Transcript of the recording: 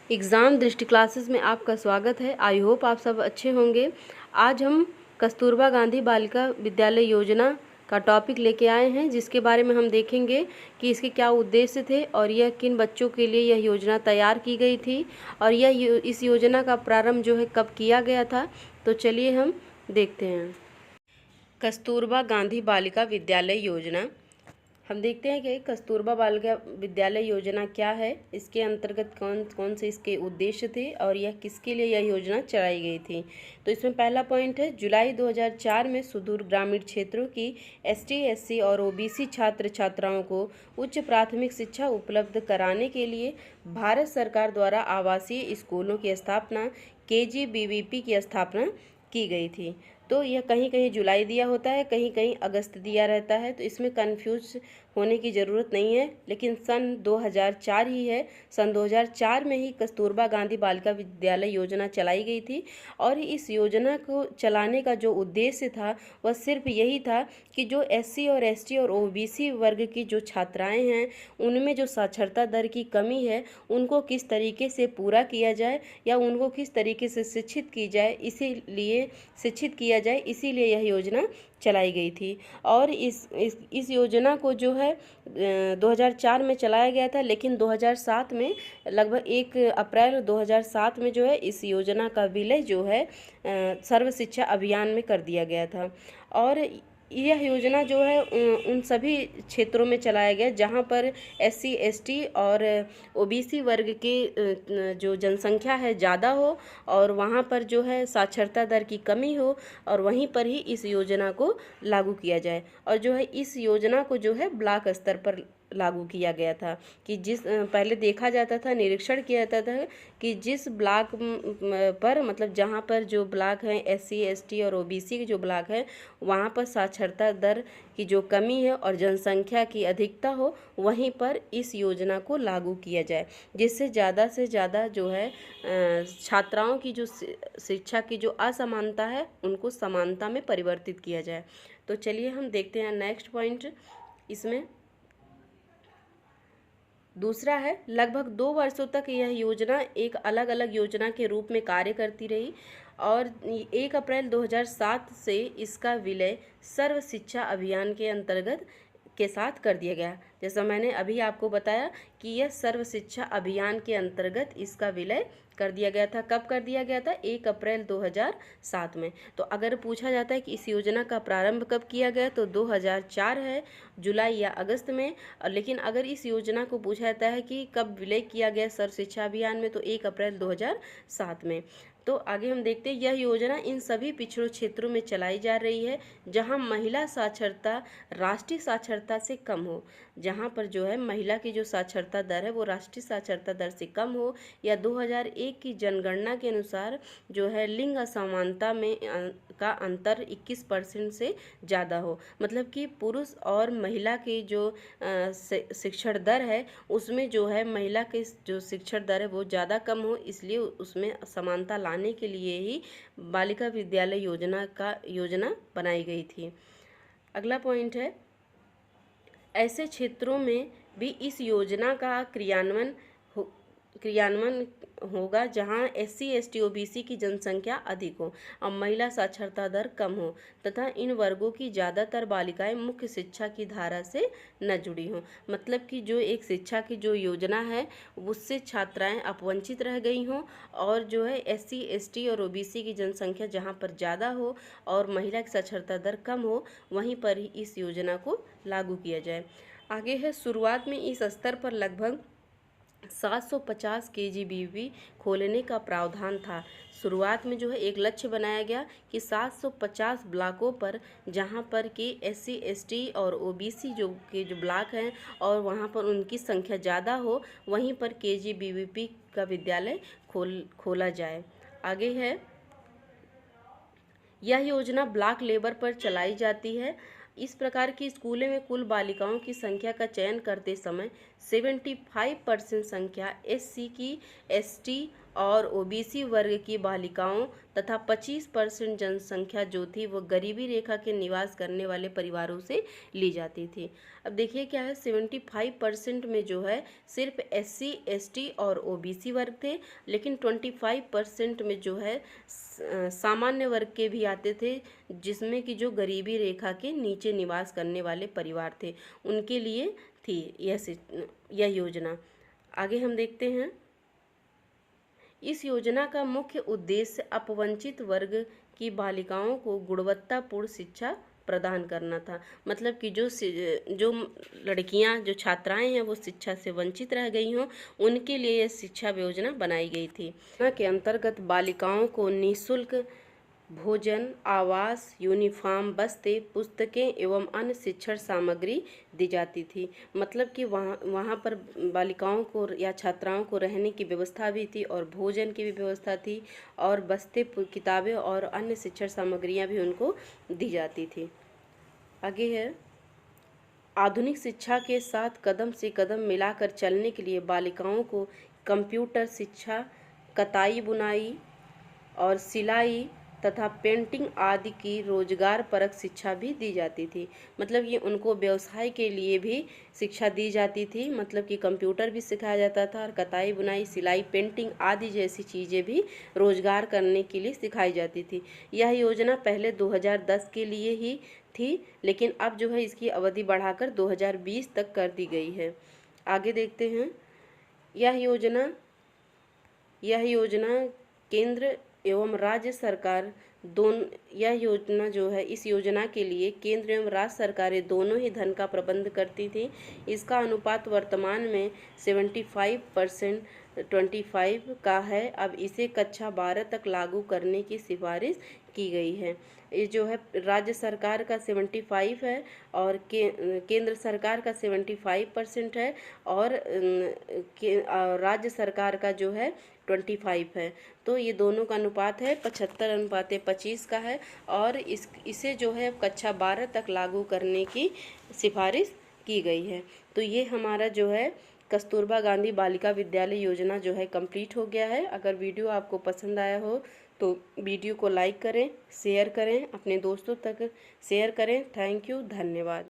Exam दृष्टि classes में आपका स्वागत है। आई होप आप सब अच्छे होंगे। आज हम कस्तूरबा गांधी बालिका विद्यालय योजना का टॉपिक लेके आए हैं, जिसके बारे में हम देखेंगे कि इसके क्या उद्देश्य थे और यह किन बच्चों के लिए यह योजना तैयार की गई थी और इस योजना का प्रारंभ जो है कब किया गया था। तो चलिए हम देखते हैं। कस्तूरबा गांधी बालिका विद्यालय योजना। हम देखते हैं कि कस्तूरबा बालिका विद्यालय योजना क्या है, इसके अंतर्गत कौन कौन से इसके उद्देश्य थे और यह किसके लिए यह योजना चलाई गई थी। तो इसमें पहला पॉइंट है, जुलाई 2004 में सुदूर ग्रामीण क्षेत्रों की एसटी, एससी और ओबीसी छात्र छात्राओं को उच्च प्राथमिक शिक्षा उपलब्ध कराने के लिए भारत सरकार द्वारा आवासीय स्कूलों की स्थापना केजीबीवीपी की स्थापना की गई थी। तो यह कहीं कहीं जुलाई दिया होता है, कहीं कहीं अगस्त दिया रहता है, तो इसमें कंफ्यूज होने की ज़रूरत नहीं है। लेकिन सन 2004 ही है। सन 2004 में ही कस्तूरबा गांधी बालिका विद्यालय योजना चलाई गई थी और इस योजना को चलाने का जो उद्देश्य था वह सिर्फ यही था कि जो एससी और एसटी और ओबीसी वर्ग की जो छात्राएं हैं उनमें जो साक्षरता दर की कमी है उनको किस तरीके से पूरा किया जाए या उनको किस तरीके से शिक्षित की जाए, इसीलिए यह योजना चलाई गई थी। और इस योजना को जो है 2004 में चलाया गया था, लेकिन 2007 में लगभग 1 अप्रैल 2007 में जो है इस योजना का विलय जो है सर्व शिक्षा अभियान में कर दिया गया था। और यह योजना जो है उन सभी क्षेत्रों में चलाया गया जहां पर एससी, एसटी और ओबीसी वर्ग के जो जनसंख्या है ज़्यादा हो और वहां पर जो है साक्षरता दर की कमी हो, और वहीं पर ही इस योजना को लागू किया जाए। और जो है इस योजना को जो है ब्लॉक स्तर पर लागू किया गया था कि पहले देखा जाता था, निरीक्षण किया जाता था कि जिस ब्लॉक पर मतलब जहाँ पर जो ब्लॉक हैं एससी, एसटी और ओबीसी के जो ब्लॉक हैं वहाँ पर साक्षरता दर की जो कमी है और जनसंख्या की अधिकता हो, वहीं पर इस योजना को लागू किया जाए, जिससे ज़्यादा से ज़्यादा जो है छात्राओं की जो शिक्षा की जो असमानता है उनको समानता में परिवर्तित किया जाए। तो चलिए हम देखते हैं नेक्स्ट पॉइंट। इसमें दूसरा है, लगभग 2 वर्षों तक यह योजना एक अलग अलग योजना के रूप में कार्य करती रही और 1 अप्रैल 2007 से इसका विलय सर्व शिक्षा अभियान के अंतर्गत के साथ कर दिया गया। जैसा मैंने अभी आपको बताया कि यह सर्व शिक्षा अभियान के अंतर्गत इसका विलय कर दिया गया था। कब कर दिया गया था? 1 अप्रैल 2007 में। तो अगर पूछा जाता है कि इस योजना का प्रारंभ कब किया गया तो 2004 है, जुलाई या अगस्त में। लेकिन अगर इस योजना को पूछा जाता है कि कब विलय किया गया सर्व शिक्षा अभियान में तो 1 अप्रैल 2007 में। तो आगे हम देखते हैं, यह योजना इन सभी पिछड़ों क्षेत्रों में चलाई जा रही है जहां महिला साक्षरता राष्ट्रीय साक्षरता से कम हो। जहां पर जो है महिला की जो साक्षरता दर है वो राष्ट्रीय साक्षरता दर से कम हो, या 2001 की जनगणना के अनुसार जो है लिंग असमानता में का अंतर 21% से ज़्यादा हो। मतलब कि पुरुष और महिला की जो शिक्षण दर है उसमें जो है महिला की जो शिक्षण दर है वो ज़्यादा कम हो, इसलिए उसमें समानता लाने के लिए ही बालिका विद्यालय योजना बनाई गई थी। अगला पॉइंट है, ऐसे क्षेत्रों में भी इस योजना का क्रियान्वयन होगा जहां एससी, एसटी, ओबीसी की जनसंख्या अधिक हो और महिला साक्षरता दर कम हो तथा इन वर्गों की ज़्यादातर बालिकाएं मुख्य शिक्षा की धारा से न जुड़ी हों। मतलब कि जो एक शिक्षा की जो योजना है उससे छात्राएं अपवंचित रह गई हों और जो है एससी, एसटी और ओबीसी की जनसंख्या जहां पर ज़्यादा हो और महिला की साक्षरता दर कम हो, वहीं पर ही इस योजना को लागू किया जाए। आगे है, शुरुआत में इस स्तर पर लगभग 750 केजीबीवी खोलने का प्रावधान था। शुरुआत में जो है एक लक्ष्य बनाया गया कि 750 ब्लॉकों पर जहां पर कि एससी, एसटी और ओबीसी जो ब्लॉक हैं और वहां पर उनकी संख्या ज़्यादा हो, वहीं पर केजीबीवीपी का विद्यालय खोला जाए। आगे है, यह योजना ब्लॉक लेवल पर चलाई जाती है। इस प्रकार की स्कूलों में कुल बालिकाओं की संख्या का चयन करते समय 75% संख्या SC की, ST और OBC वर्ग की बालिकाओं तथा 25% जनसंख्या जो थी वो गरीबी रेखा के निवास करने वाले परिवारों से ली जाती थी। अब देखिए क्या है, 75% में जो है सिर्फ SC, ST और OBC वर्ग थे, लेकिन 25% में जो है सामान्य वर्ग के भी आते थे, जिसमें कि जो गरीबी रेखा के नीचे निवास करने वाले परिवार थे, उनके लिए थी यह योजना। आगे हम देखते हैं। इस योजना का मुख्य उद्देश्य अपवंचित वर्ग की बालिकाओं को गुणवत्तापूर्ण शिक्षा प्रदान करना था। मतलब कि जो लड़कियां, जो छात्राएं हैं वो शिक्षा से वंचित रह गई हों, उनके लिए यह शिक्षा योजना बनाई गई थी। योजना के अंतर्गत बालिकाओं को निःशुल्क भोजन, आवास, यूनिफॉर्म, बस्ते, पुस्तकें एवं अन्य शिक्षण सामग्री दी जाती थी। मतलब कि वहाँ पर बालिकाओं को या छात्राओं को रहने की व्यवस्था भी थी और भोजन की भी व्यवस्था थी और बस्ते, किताबें और अन्य शिक्षण सामग्रियाँ भी उनको दी जाती थी। आगे है, आधुनिक शिक्षा के साथ कदम से कदम मिलाकर चलने के लिए बालिकाओं को कंप्यूटर शिक्षा, कताई बुनाई और सिलाई तथा पेंटिंग आदि की रोजगार परक शिक्षा भी दी जाती थी। मतलब ये उनको व्यवसाय के लिए भी शिक्षा दी जाती थी। मतलब कि कंप्यूटर भी सिखाया जाता था और कताई बुनाई, सिलाई, पेंटिंग आदि जैसी चीज़ें भी रोजगार करने के लिए सिखाई जाती थी। यह योजना पहले 2010 के लिए ही थी, लेकिन अब जो है इसकी अवधि बढ़ाकर 2020 तक कर दी गई है। आगे देखते हैं। यह योजना केंद्र एवं राज्य सरकार यह योजना जो है, इस योजना के लिए केंद्र एवं राज्य सरकारें दोनों ही धन का प्रबंध करती थी। इसका अनुपात वर्तमान में 75% 25 का है। अब इसे कक्षा 12 तक लागू करने की सिफारिश की गई है। ये जो है राज्य सरकार का 75 है और केंद्र सरकार का 75% है और राज्य सरकार का जो है 25 है। तो ये दोनों का अनुपात है 75:25 का है और इसे जो है कक्षा 12 तक लागू करने की सिफारिश की गई है। तो ये हमारा जो है कस्तूरबा गांधी बालिका विद्यालय योजना जो है कंप्लीट हो गया है। अगर वीडियो आपको पसंद आया हो तो वीडियो को लाइक करें, शेयर करें, अपने दोस्तों तक शेयर करें। थैंक यू, धन्यवाद।